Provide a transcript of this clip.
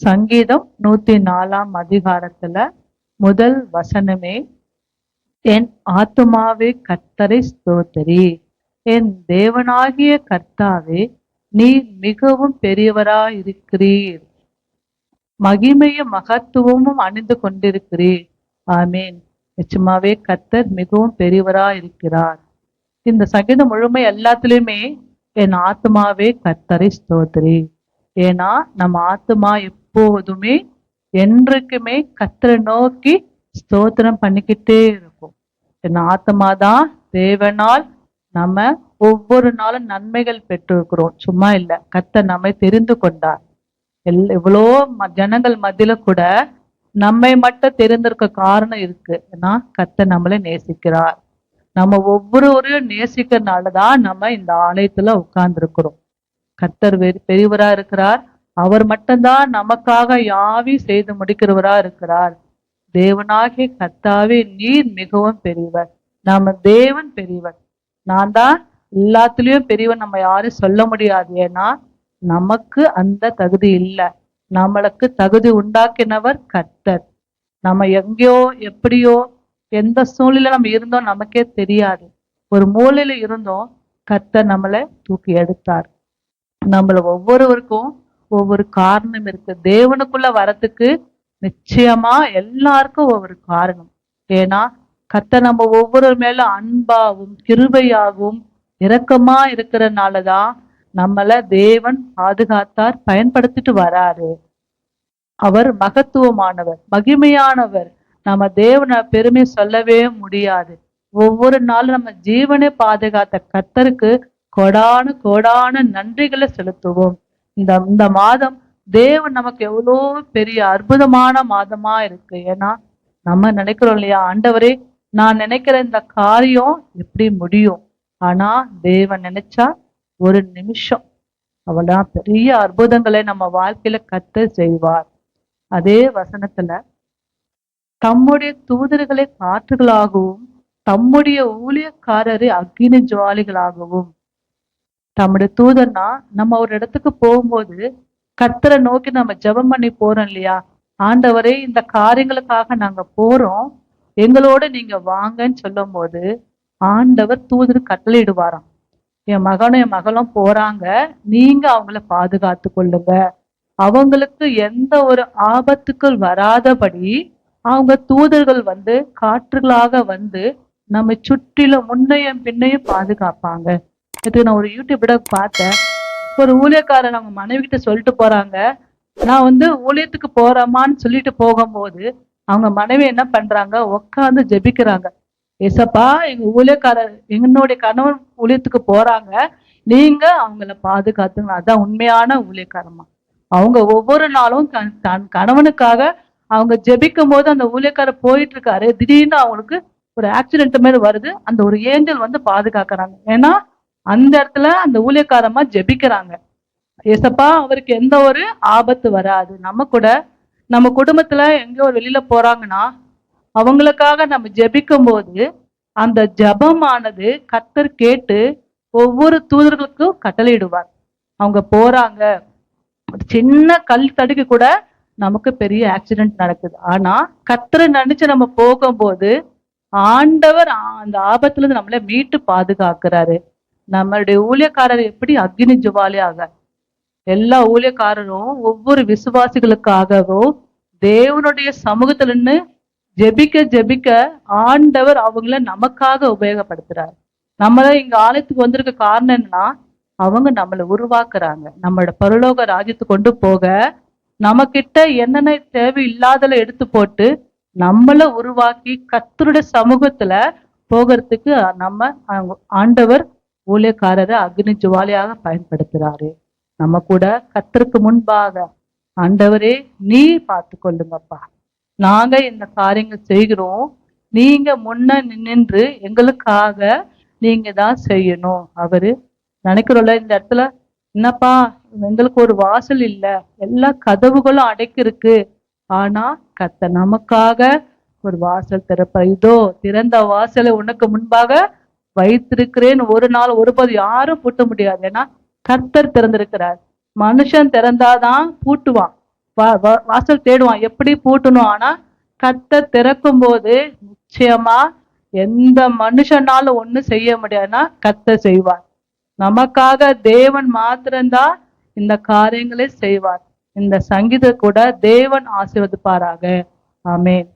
சங்கீதம் 104 அதிகாரத்துல முதல் வசனமே, என் ஆத்துமாவே கர்த்தரை ஸ்தோத்திரி. என் தேவனாகிய கர்த்தாவே, நீர் மிகவும் பெரியவராயிருக்கிறீர். மகிமையும் மகத்துவமும் அணிந்து கொண்டிருக்கிறீர். ஆமீன். நிச்சயமாவே கர்த்தர் மிகவும் பெரியவராயிருக்கிறார். இந்த சங்கீதம் முழுமை எல்லாத்துலயுமே என் ஆத்துமாவே கர்த்தரை ஸ்தோத்திரி. ஏன்னா நம்ம ஆத்துமா எப்போதுமே என்றைக்குமே கர்த்தரை நோக்கி ஸ்தோத்திரம் பண்ணிக்கிட்டே இருக்கும். என் ஆத்துமாதான் தேவனால் நம்ம ஒவ்வொரு நாளும் நன்மைகள் பெற்றிருக்கிறோம். சும்மா இல்ல, கர்த்தர் நம்மை தெரிந்து கொண்டார். எவ்வளோ ஜனங்கள் மத்தியில கூட நம்மை மட்டும் தெரிந்திருக்க காரணம் இருக்கு. ஏன்னா கர்த்தர் நம்மளை நேசிக்கிறார். நம்ம ஒவ்வொருவரையும் நேசிக்கிறதுனாலதான் நம்ம இந்த ஆலயத்துல உட்கார்ந்து இருக்கிறோம். கர்த்தர் பெரியவரா இருக்கிறார். அவர் மட்டும்தான் நமக்காக யாவி செய்து முடிக்கிறவரா இருக்கிறார். தேவனாகிய கர்த்தாவே, நீர் மிகவும் பெரியவர். நாம தேவன் பெரியவர். நான் தான் எல்லாத்துலயும் பெரியவன் நம்ம யாரும் சொல்ல முடியாது. ஏன்னா நமக்கு அந்த தகுதி இல்லை. நம்மளுக்கு தகுதி உண்டாக்கினவர் கர்த்தர். நம்ம எங்கேயோ எப்படியோ எந்த சூழ்நிலை நம்ம இருந்தோம் நமக்கே தெரியாது. ஒரு மூலையில இருந்தோம், கர்த்தர் நம்மளை தூக்கி எடுத்தார். நம்மள ஒவ்வொருவருக்கும் ஒவ்வொரு காரணம் இருக்கு. தேவனுக்குள்ள வரத்துக்கு நிச்சயமா எல்லாருக்கும் ஒவ்வொரு காரணம். ஏன்னா கர்த்தர் நம்ம ஒவ்வொரு மேல அன்பாகவும் கிருபையாகவும் இரக்கமா இருக்கிறதுனாலதான் நம்மள தேவன் பாதுகாத்தார், பயன்படுத்திட்டு வராரு. அவர் மகத்துவமானவர், மகிமையானவர். நம்ம தேவனை பெருமை சொல்லவே முடியாது. ஒவ்வொரு நாளும் நம்ம ஜீவனை பாதுகாத்த கர்த்தருக்கு கோடான கோடான நன்றிகளை செலுத்துவோம். இந்த மாதம் தேவன் நமக்கு எவ்வளோ பெரிய அற்புதமான மாதமா இருக்கு. ஏன்னா நம்ம நினைக்கிறோம் இல்லையா, ஆண்டவரே நான் நினைக்கிற இந்த காரியம் எப்படி முடியும்? ஆனா தேவன் நினைச்சா ஒரு நிமிஷம் அவள்தான் பெரிய அற்புதங்களை நம்ம வாழ்க்கையில கர்த்தர் செய்வார். அதே வசனத்துல, தம்முடைய தூதர்களை காற்றுகளாகவும் தம்முடைய ஊழியக்காரரை அக்கினி ஜுவாலிகளாகவும். தம்முடைய தூதர்னா நம்ம ஒரு இடத்துக்கு போகும்போது கர்த்தரை நோக்கி நம்ம ஜெபம் பண்ணி போறோம் இல்லையா, ஆண்டவரே இந்த காரியங்களுக்காக நாங்க போறோம், எங்களோட நீங்க வாங்கன்னு சொல்லும் போது ஆண்டவர் தூதர் கட்டளையிடுவாராம். என் மகனும் என் மகளும் போறாங்க, நீங்க அவங்கள பாதுகாத்து கொள்ளுங்க, அவங்களுக்கு எந்த ஒரு ஆபத்துக்கள் வராதபடி அவங்க தூதர்கள் வந்து காற்றுகளாக வந்து நம்ம சுற்றிலும் முன்னையும் பின்னையும் பாதுகாப்பாங்க. இதுக்கு நான் ஒரு யூடியூப்ல பார்த்தேன். ஒரு ஊழியக்காரன் அவங்க மனைவி கிட்ட சொல்லிட்டு போறாங்க, நான் வந்து ஊழியத்துக்கு போறேமான்னு சொல்லிட்டு போகும்போது அவங்க மனைவி என்ன பண்றாங்க, உட்காந்து ஜெபிக்கிறாங்க. ஏசப்பா, எங்க ஊழியக்காரர் என்னுடைய கணவன் ஊழியத்துக்கு போறாங்க, நீங்க அவங்கள பாதுகாத்துங்க. அதான் உண்மையான ஊழியக்காரமா. அவங்க ஒவ்வொரு நாளும் தன் கணவனுக்காக அவங்க ஜெபிக்கும் போது அந்த ஊழியக்காரர் போயிட்டு இருக்காரு, திடீர்னு அவங்களுக்கு ஒரு ஆக்சிடென்ட் மாதிரி வருது. அந்த ஒரு ஏஞ்சல் வந்து பாதுகாக்கிறாங்க. ஏன்னா அந்த இடத்துல அந்த ஊழியக்காரமா ஜெபிக்கிறாங்க, ஏசப்பா அவருக்கு எந்த ஒரு ஆபத்து வராது. நம்ம கூட நம்ம குடும்பத்துல எங்க ஒரு வெளியில போறாங்கன்னா அவங்களுக்காக நம்ம ஜெபிக்கும் போது அந்த ஜபமானது கர்த்தர் கேட்டு ஒவ்வொரு தூதர்களுக்கும் கட்டளையிடுவார். அவங்க போறாங்க, ஒரு சின்ன கல் தடுக்கி கூட நமக்கு பெரிய ஆக்சிடென்ட் நடக்குது. ஆனா கர்த்தரை நினைச்சு நம்ம போகும்போது ஆண்டவர் அந்த ஆபத்துல இருந்து நம்மளை மீட்டு பாதுகாக்கிறாரு. நம்மளுடைய ஊழியக்காரர் எப்படி அக்னி ஜுவாலியாக, எல்லா ஊழியக்காரரும் ஒவ்வொரு விசுவாசிகளுக்காகவும் தேவனுடைய சமூகத்துல நின்று ஜெபிக்க ஜெபிக்க ஆண்டவர் அவங்கள நமக்காக உபயோகப்படுத்துறாரு. நம்மள இங்க ஆலயத்துக்கு வந்திருக்க காரணம் என்னன்னா, அவங்க நம்மளை உருவாக்குறாங்க. நம்மளோட பரலோக ராஜ்யத்துக்கு கொண்டு போக நம்ம கிட்ட என்னென்ன தேவை இல்லாதல எடுத்து போட்டு நம்மள உருவாக்கி கர்த்தருடைய சமூகத்துல போகிறதுக்கு நம்ம ஆண்டவர் ஊழியக்காரரை அக்னி ஜுவாலியாக பயன்படுத்துறாரு. நம்ம கூட கர்த்தருக்கு முன்பாக, ஆண்டவரே நீ பார்த்து கொள்ளுங்கப்பா, நாங்க இந்த காரியங்கள் செய்கிறோம், நீங்க முன்ன நின்று எங்களுக்காக நீங்க தான் செய்யணும். அவரு நினைக்கிறோம்ல இந்த இடத்துல, என்னப்பா எங்களுக்கு ஒரு வாசல் இல்லை, எல்லா கதவுகளும் அடைக்கி இருக்கு, ஆனா கர்த்தர் நமக்காக ஒரு வாசல் திறப்ப, இதோ திறந்த வாசலை உனக்கு முன்பாக வைத்திருக்கிறேன், ஒரு நாள் ஒருபோது யாரும் பூட்ட முடியாது. ஏன்னா கர்த்தர் திறந்திருக்கிறார். மனுஷன் திறந்தாதான் பூட்டுவான், வாசல் தேடுவான் எப்படி பூட்டணும். ஆனா கர்த்தர் திறக்கும் போது நிச்சயமா எந்த மனுஷனாலும் ஒண்ணு செய்ய முடியாதுன்னா கர்த்தர் செய்வார். நமக்காக தேவன் மாத்திரம்தான் இந்த காரியங்களை செய்வார். இந்த சங்கீத கூட தேவன் ஆசீர்வதிப்பாராக. ஆமென்.